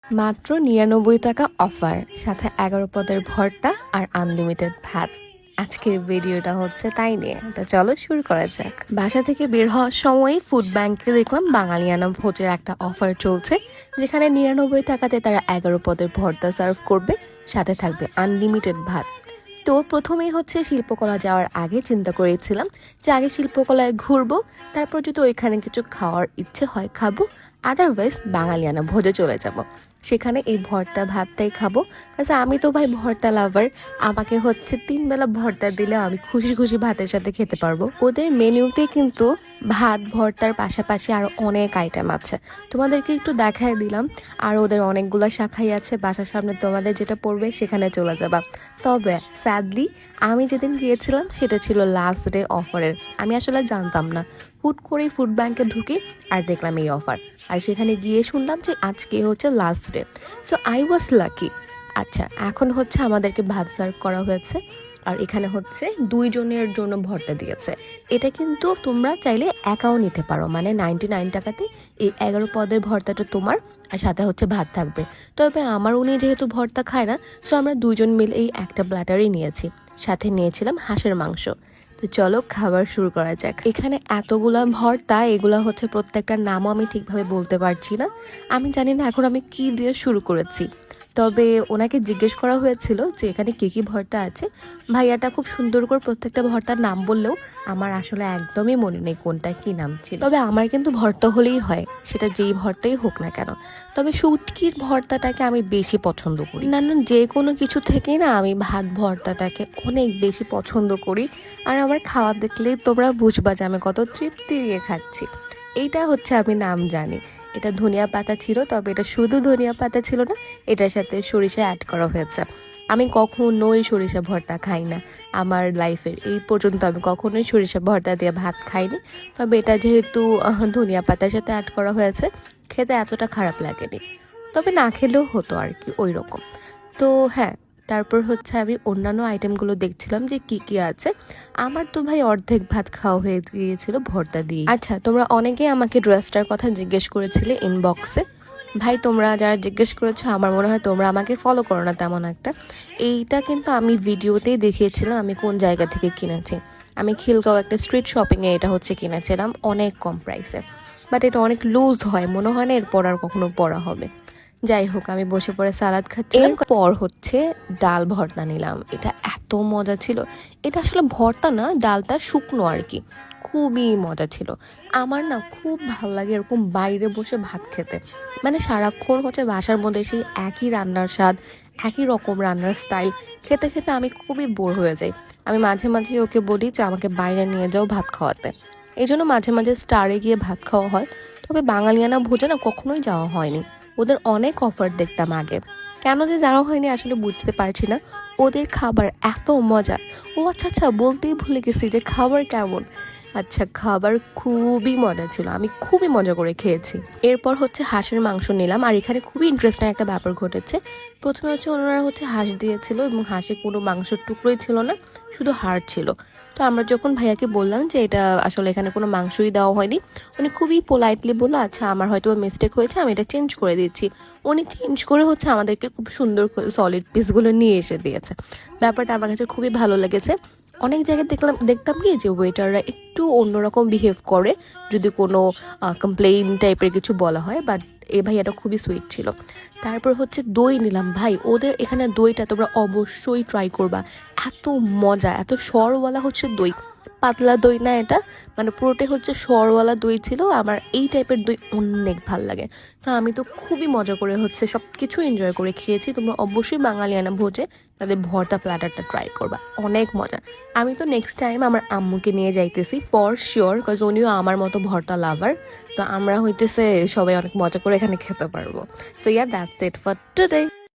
মাত্র ৯৯ টাকা অফার, সাথে ১১ পদের ভর্তা আর আনলিমিটেড ভাত। আজকের ভিডিওটা হচ্ছে তাই নিয়ে, তো চলো শুরু করা যাক। বাসা থেকে বের হওয়ার সময় ফুড ব্যাংকে দেখলাম বাঙালিয়ানা ভোজের একটা অফার চলছে, যেখানে ৯৯ টাকাতে তারা ১১ পদের ভর্তা সার্ভ করবে, সাথে থাকবে আনলিমিটেড ভাত। তো প্রথমেই হচ্ছে শিল্পকলা যাওয়ার আগে চিন্তা করেছিলাম যে আগে শিল্পকলায় ঘুরবো, তারপর যদি ওইখানে কিছু খাওয়ার ইচ্ছে হয় খাবো, আদারওয়াইজ বাঙালিয়ানা ভোজে চলে যাব। সেখানে এই ভর্তা ভাতটাই খাবো, কারণ আমি তো ভাই ভর্তা লাভার। আমাকে হচ্ছে ৩ বেলা ভর্তা দিলে আমি খুশি খুশি ভাতের সাথে খেতে পারবো। ওদের মেনুতে কিন্তু ভাত ভর্তার পাশাপাশি আরো অনেক আইটেম আছে, তোমাদেরকে একটু দেখায় দিলাম। আর ওদের অনেকগুলো শাখাই আছে, বাসার সামনে তোমাদের যেটা পড়বে সেখানে চলে যাবা। তবে স্যাডলি আমি যেদিন গিয়েছিলাম সেটা ছিল লাস্ট ডে অফারের। আমি আসলে জানতাম না, হুট করেই ফুড ব্যাংকে ঢুকি আর দেখলাম এই অফার, আর সেখানে গিয়ে শুনলাম যে আজকে হচ্ছে last day. So I was lucky. আচ্ছা, এখন হচ্ছে আমাদেরকে ভাত সার্ভ করা হয়েছে, আর এখানে হচ্ছে 2 জনের জন্য ভর্তা দিয়েছে। এটা কিন্তু তোমরা চাইলে একাও নিতে পারো, মানে 99 টাকাতে এই 11 পদের ভর্তাটা তোমার, আর সাথে হচ্ছে ভাত থাকবে। তবে আমার উনি যেহেতু ভর্তা খায় না, সো আমরা 2 জন মিলে এই একটা প্ল্যাটারই নিয়েছি, সাথে নিয়েছিলাম হাঁসের মাংস। তো চলো খাবার শুরু করা যাক। এখানে এতগুলা ভর্তা, এগুলা হচ্ছে প্রত্যেকটার নামও আমি ঠিকভাবে বলতে পারছি না। আমি জানি না এখন আমি কি দিয়ে শুরু করেছি। তবে ওনাকে জিজ্ঞেস করা হয়েছিল যে এখানে কী কী ভর্তা আছে। ভাইয়াটা খুব সুন্দর করে প্রত্যেকটা ভর্তার নাম বললেও আমার আসলে একদমই মনে নেই কোনটা কি নাম ছিল। তবে আমার কিন্তু ভর্তা হলেই হয়, সেটা যেই ভর্তাই হোক না কেন। তবে শুটকির ভর্তাটাকে আমি বেশি পছন্দ করি। না না, যে কোনো কিছু থেকেই না আমি ভাত ভর্তাটাকে অনেক বেশি পছন্দ করি। আর আমার খাওয়া দেখলেই তোমরা বুঝবা যে আমি কত তৃপ্তি দিয়ে খাচ্ছি। এইটা হচ্ছে আমি নাম জানি, এটা ধনিয়া পাতা ছিল, তবে এটা শুধু ধনিয়া পাতা ছিল না, এটার সাথে সরিষা অ্যাড করা হয়েছে। আমি কখনোই সরিষা ভর্তা খাই না, আমার লাইফের এই পর্যন্ত আমি কখনোই সরিষা ভর্তা দিয়ে ভাত খাইনি। তবে এটা যেহেতু ধনিয়া পাতার সাথে অ্যাড করা হয়েছে, খেতে এতটা খারাপ লাগেনি। তবে না খেলেও হতো আর কি, ওই রকম। তো হ্যাঁ, তারপর হচ্ছে আমি অন্যান্য আইটেমগুলো দেখছিলাম যে কি কি আছে। আমার তো ভাই অর্ধেক ভাত খাওয়া হয়ে গিয়েছিল ভর্তা দিয়ে। আচ্ছা, তোমরা অনেকেই আমাকে ড্রেসটার কথা জিজ্ঞেস করেছিলে ইনবক্সে। ভাই তোমরা যারা জিজ্ঞেস করেছো, আমার মনে হয় তোমরা আমাকে ফলো করো না তেমন একটা। এইটা কিন্তু আমি ভিডিওতেই দেখিয়েছিলাম আমি কোন জায়গা থেকে কিনেছি। আমি খিলগাঁও একটা স্ট্রিট শপিংয়ে এটা হচ্ছে কিনেছিলাম অনেক কম প্রাইসে। বাট এটা অনেক লুজ হয়, মনে হয় না এরপর আর কখনো পরা হবে। যাই হোক, আমি বসে পড়ে সালাদ খাচ্ছি। এরপর হচ্ছে ডাল ভর্তা নিলাম, এটা এত মজা ছিল। এটা আসলে ভর্তা না, ডালটা শুকনো আর কি, খুবই মজা ছিল। আমার না খুব ভালো লাগে এরকম বাইরে বসে ভাত খেতে, মানে সারাক্ষণ হচ্ছে বাসার মধ্যে সেই একই রান্নার স্বাদ, একই রকম রান্নার স্টাইল খেতে খেতে আমি খুবই বোর হয়ে যাই। আমি মাঝে মাঝে ওকে বলি যে আমাকে বাইরে নিয়ে যাও ভাত খাওয়াতে। এই জন্য মাঝে মাঝে স্টারে গিয়ে ভাত খাওয়া হয়। তবে বাঙালিয়ানা ভোজে না কখনোই যাওয়া হয়নি। ওদের অনেক অফার দেখতাম আগে, কেন যে যাওয়া হয়নি আসলে বুঝতে পারছি না। ওদের খাবার এত মজা। ও আচ্ছা আচ্ছা, বলতেই ভুলে গেছি যে খাবার কেমন। আচ্ছা, খাবার খুবই মজা ছিল, আমি খুবই মজা করে খেয়েছি। এরপর হচ্ছে হাঁসের মাংস নিলাম, আর এখানে খুবই ইন্টারেস্টিং একটা ব্যাপার ঘটেছে। প্রথমে হচ্ছে ওনারা হচ্ছে হাঁস দিয়েছিল, এবং হাঁসে কোনো মাংসের টুকরোই ছিল না, শুধু হাড় ছিল। তো আমরা যখন ভাইয়াকে বললাম যে এটা আসলে এখানে কোনো মাংসই দেওয়া হয়নি, উনি খুবই পোলাইটলি বললো আচ্ছা আমার হয়তো মিস্টেক হয়েছে, আমি এটা চেঞ্জ করে দিচ্ছি। উনি চেঞ্জ করে হচ্ছে আমাদেরকে খুব সুন্দর করে সলিড পিসগুলো নিয়ে এসে দিয়েছে। ব্যাপারটা আমার কাছে খুবই ভালো লেগেছে। অনেক জায়গায় দেখতাম কি যে ওয়েটাররা একটু অন্যরকম বিহেভ করে যদি কোনো কমপ্লেইন টাইপের কিছু বলা হয়, বাট এ ভাইয়াটা খুবই সুইট ছিল। তারপর হচ্ছে দই নিলাম, ভাই ওদের এখানে দইটা তোমরা অবশ্যই ট্রাই করবা, এত মজা, এত সরওয়ালা হচ্ছে দই, পাতলা দই না এটা, মানে পুরোটাই হচ্ছে সরওয়ালা দই ছিল। আমার এই টাইপের দই অনেক ভাল লাগে। তো আমি তো খুবই মজা করে হচ্ছে সব কিছু এনজয় করে খেয়েছি। তোমরা অবশ্যই বাঙালিয়ানা ভোজে তাদের ভর্তা প্ল্যাটারটা ট্রাই করবা, অনেক মজা। আমি তো নেক্সট টাইম আমার আম্মুকে নিয়ে যাইতেছি ফর শিওর, কজ উনিও আমার মতো ভর্তা লাভার। তো আমরা হইতেছে সবাই অনেক মজা করে এখানে খেতে পারবো। So yeah, that's it for today.